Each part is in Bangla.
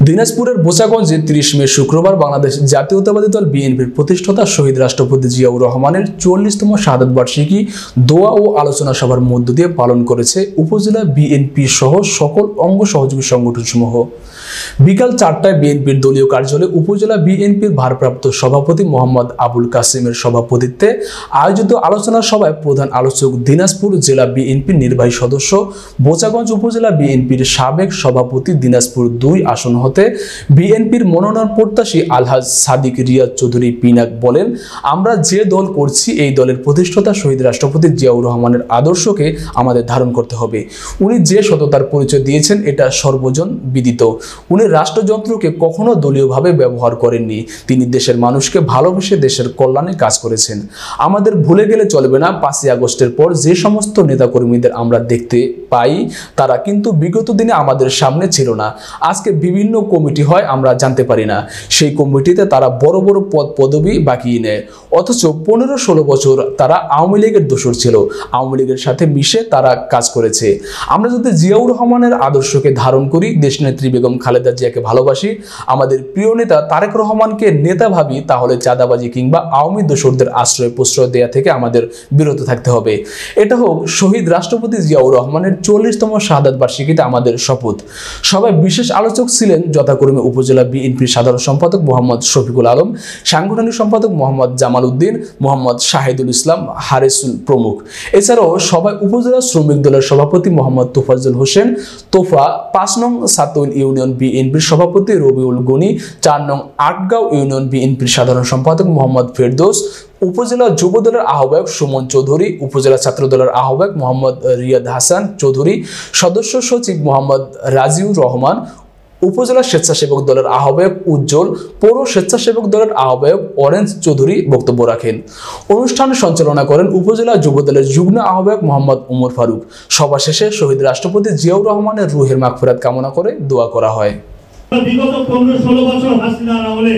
দিনাজপুরের বোচাগঞ্জে ৩০ মে শুক্রবার বাংলাদেশ জাতীয়তাবাদী দল বিএনপির প্রতিষ্ঠাতা শহীদ রাষ্ট্রপতি জিয়াউর রহমানের ৪০তম শাহাদাত বার্ষিকী দোয়া ও আলোচনা সভার মধ্য দিয়ে পালন করেছে উপজেলা বিএনপি সহ সকল অঙ্গ সহযোগী সংগঠনসমূহ। বিকাল ৪টায় বিএনপির দলীয় কার্যালয়ে উপজেলা বিএনপির ভারপ্রাপ্ত সভাপতি মোহাম্মদ আবুল কাসেমের সভাপতিত্বে আয়োজিত আলোচনা সভায় প্রধান আলোচক দিনাজপুর জেলা বিএনপির নির্বাহী সদস্য, বোচাগঞ্জ উপজেলা বিএনপির সাবেক সভাপতি, দিনাজপুর ২ আসন হতে বিএনপির মনোনয়ন প্রত্যাশী আলহাজ সাদিক রিয়াদ চৌধুরী পিনাক বলেন, আমরা যে দল করছি এই দলের প্রতিষ্ঠাতা শহীদ রাষ্ট্রপতি জিয়াউর রহমানের আদর্শকে আমাদের ধারণ করতে হবে। উনি যে সততার পরিচয় দিয়েছেন এটা সর্বজন বিদিত। উনি রাষ্ট্রযন্ত্রকে কখনো দলীয়ভাবে ব্যবহার করেননি। তিনি দেশের মানুষকে ভালোবেসে দেশের কল্যাণে কাজ করেছেন। আমাদের ভুলে গেলে চলবে না, ৫ই আগস্টের পর যে সমস্ত নেতাকর্মীদের আমরা দেখতে পাই তারা কিন্তু বিগত দিনে আমাদের সামনে ছিল না। আজকে বিভিন্ন কমিটি হয় আমরা জানতে পারি না, সেই কমিটিতে তারা বড় বড় পদ পদবি বাকিয়ে নেয়, অথচ ১৫-১৬ বছর তারা আওয়ামী লীগের দোসর ছিল। আওয়ামী লীগের সাথে মিশে তারা কাজ করেছে। আমরা যদি জিয়াউর রহমানের আদর্শকে ধারণ করি, দেশনেত্রী বেগম খালেদা জিয়াকে ভালোবাসি, আমাদের প্রিয় নেতা তারেক রহমানকে নেতা ভাবি, তাহলে চাঁদাবাজি কিংবা আওয়ামী দোসরদের আশ্রয় প্রশ্রয় দেয়া থেকে আমাদের বিরত থাকতে হবে। এটা হোক শহীদ রাষ্ট্রপতি জিয়াউর রহমানের ৪০তম শাহাদাত বার্ষিকীতে আমাদের শপথ। সবাই বিশেষ আলোচক ছিলেন যথাক্রমে উপজেলা বিএনপির সাধারণ সম্পাদক মোহাম্মদ শফিকুল আলম, সাংগঠনিক সম্পাদক মোহাম্মদ জামাল উদ্দিন, মোহাম্মদ শাহিদুল ইসলাম, হারেসুল প্রমুখ। এছাড়াও সবাই উপজেলা শ্রমিক দলের সভাপতি মোহাম্মদ তোফাজ্জল হোসেন তোফা, ৫ নং সাতউল ইউনিয়ন বিএনপির সভাপতি রবিউল গনি, ৪ নং আটগাঁও ইউনিয়ন বিএনপির সাধারণ সম্পাদক মোহাম্মদ ফেরদৌস, উপজেলা যুব দলের আহ্বায়ক সুমন চৌধুরী, উপজেলা ছাত্র দলের আহ্বায়ক মোহাম্মদ রিয়াদ হাসান চৌধুরী, সদস্য সচিব মোহাম্মদ রাজিউর রহমান, উপজেলা স্বেচ্ছাসেবক দলের আহ্বায়ক উজ্জ্বল, পৌর স্বেচ্ছাসেবক দলের আহ্বায়ক অরেঞ্জ চৌধুরী বক্তব্য রাখেন। অনুষ্ঠানে সঞ্চালনা করেন উপজেলা যুব দলের যুগ্ম আহ্বায়ক মোহাম্মদ উমর ফারুক। সভা শেষে শহীদ রাষ্ট্রপতি জিয়াউর রহমানের রুহের মাগফিরাত কামনা করে দোয়া করা হয়। বিগত ১৫-১৬ বছর হাসিনার আমলে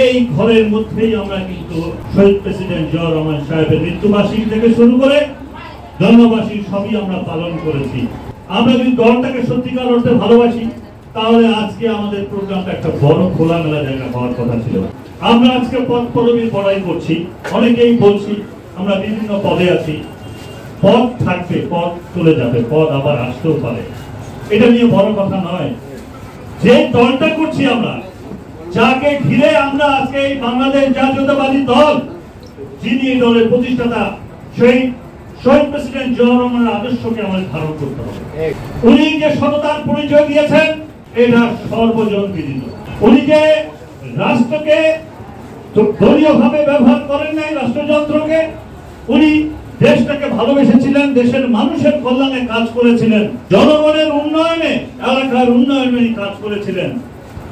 এই ঘরের মধ্যেই আমরা কিন্তু শহীদ প্রেসিডেন্ট জিয়াউর রহমান সাহেবের মৃত্যুবার্ষিকী থেকে শুরু করে জন্মবার্ষিকী সবই আমরা পালন করেছি। আমরা যদি দলটাকে সত্যিকার অর্থে ভালোবাসি, তাহলে আজকে আমাদের প্রোগ্রামটা একটা বড় খোলামেলা জায়গা হওয়ার কথা ছিল। আমরা আজকে পদ পদবীর লড়াই করছি, অনেকেই বলছি আমরা বিভিন্ন পদে আছি। পদ থাকবে, পদ চলে যাবে, পদ আবার আসতেও পারে, এটা নিয়ে বড় কথা নয়। যে দলটা করছি আমরা, যাকে ঘিরে আমরা আজকে এই বাংলাদেশ জাতীয়তাবাদী দল, যিনি এই দলের প্রতিষ্ঠাতা শহীদ প্রেসিডেন্ট জিয়াউর রহমানের আদর্শকে আমাদের ধারণ করতে হবে। উনি যে সততার পরিচয় দিয়েছেন এটা সর্বজন বিদিত। উনি যে রাষ্ট্রকে দলীয়ভাবে ব্যবহার করেন নাই, রাষ্ট্রযন্ত্রকে, উনি দেশটাকে ভালোবেসেছিলেন, দেশের মানুষের কল্যাণে কাজ করেছিলেন, জনগণের উন্নয়নে, এলাকার উন্নয়নে কাজ করেছিলেন।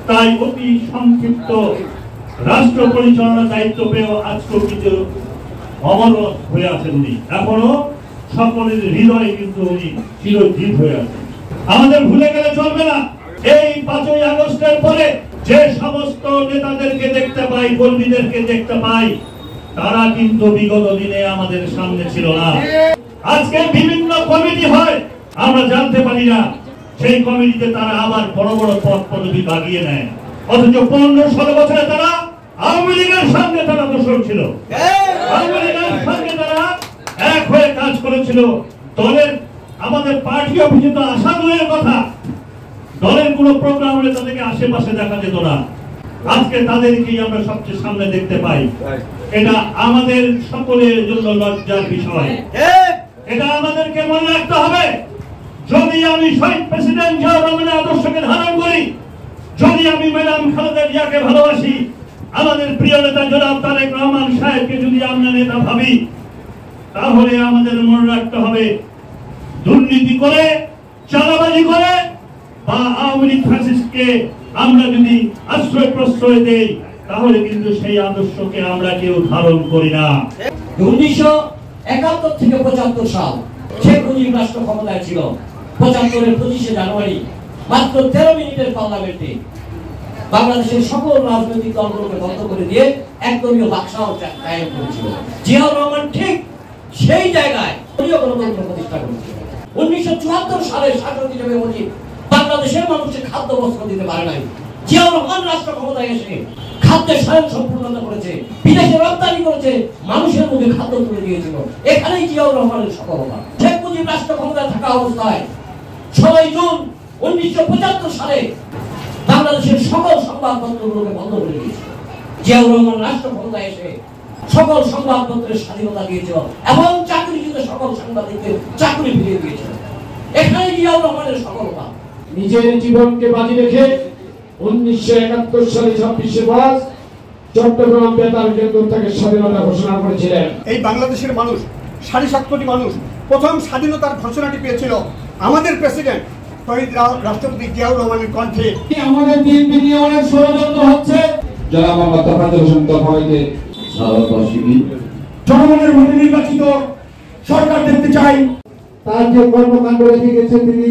তাই অতি সংক্ষিপ্ত রাষ্ট্র পরিচালনার দায়িত্ব পেয়েও আজকেও কিন্তু অমরত হয়ে আছেন উনি। এখনো সকলের হৃদয়ে কিন্তু উনি চিরজীব হয়ে আছেন। আমাদের ভুলে গেলে চলবে না। এই ৫ই আগস্টের পরে যে সমস্ত নেতাদেরকে দেখতে পাই, কর্মীদেরকে দেখতে পাই, তারা কিন্তু বিগত দিনে আমাদের সামনে ছিল না। আজকে বিভিন্ন কমিটি হয়, আমরা জানতে পারি না, সেই কমিটিতে তারা আবার বড় বড় পদ পদবি বাগিয়ে নেয়, অথচ ১৫-১৬ বছরে তারা আওয়ামী লীগের সঙ্গে তারা দোষর ছিল, আওয়ামী লীগের সঙ্গে তারা এক হয়ে কাজ করেছিল। দলের আমাদের পার্টি অফিসে তো আসা দূরের কথা, দলের কোন প্রোগ্রাম হলে তাদেরকে আশেপাশে দেখা যেত না। আজকে তাদেরকেই আমরা সবচেয়ে সামনে দেখতে পাই। এটা আমাদের সকলের জন্য লজ্জার বিষয়। এটা আমাদেরকে মনে রাখতে হবে, যদি আমি শহীদ প্রেসিডেন্ট জিয়াউর রহমানের আদর্শকে ধারণ করি, যদি আমি ম্যাডাম খালেদা জিয়াকে ভালোবাসি, আমাদের প্রিয় নেতা জনাব তারেক রহমান সাহেবকে যদি আমরা নেতা ভাবি, তাহলে আমাদের মনে রাখতে হবে, দুর্নীতি করে, চাঁদাবাজি করে বা আওয়ামী লীগ ফ্যাসিস্টকে আমরা যদি আশ্রয় প্রশ্রয় দেই, তাহলে কিন্তু সেই আদর্শকে আমরা কেউ ধারণ করি না। 1971 থেকে 75 সাল শেখ মুজিব রাষ্ট্র ক্ষমতায় ছিল। 75-এর 25শে জানুয়ারি মাত্র 13 মিনিটের পার্লামেন্টে বাংলাদেশের সকল রাজনৈতিক দলগুলোকে বন্ধ করে দিয়ে একদলীয় বাকশাল কায়েম করেছিল। জিয়াউর রহমান ঠিক সেই জায়গায় গণতন্ত্র প্রতিষ্ঠা করেছিল। 1974 সালের শাসক হিসেবে মুজিব বাংলাদেশের মানুষকে খাদ্য বস্ত্র দিতে পারে নাই, জিয়াউর রহমান রাষ্ট্র ক্ষমতায় এসে খাদ্যের স্বয়ংসম্পূর্ণতা করেছে, বিদেশে রপ্তানি করেছে, মানুষের মুখে খাদ্য তুলে দিয়েছিল। এখানেই জিয়াউর রহমানের সফলতা। শেখ মুজিব রাষ্ট্র ক্ষমতায় থাকা অবস্থায় 6 জুন 1975 সালে বাংলাদেশের সকল সংবাদপত্রগুলোকে বন্ধ করে দিয়েছিল। জিয়াউর রহমান রাষ্ট্র ক্ষমতায় এসে সকল সংবাদপত্রের স্বাধীনতা দিয়েছিল এবং চাকরিচ্যুত সকল সাংবাদিকদের চাকরি ফিরিয়ে দিয়েছিল। এখানেই জিয়াউর রহমানের সফলতা। নিজের জীবনকে বাজি রেখে 1971 সালে 26শে মার্চ চট্টগ্রাম বেতার কেন্দ্র থেকে স্বাধীনতা ঘোষণা করেছিলেন। এই বাংলাদেশের মানুষ 7.5 কোটি মানুষ প্রথম স্বাধীনতার ঘোষণাটি পেয়েছিল আমাদের প্রেসিডেন্ট শহীদ রাষ্ট্রপতি জিয়াউর রহমানের কণ্ঠে। আমাদের বিএনপি নিয়ে অনেক ষড়যন্ত্র হচ্ছে। যারা মোহাম্মদ তাফাজ্জল হোসেন তফাইকে জনগণের ভোটে নির্বাচিত সরকার দেখতে চাই। তার যে কর্মকাণ্ড রেখে গেছে তিনি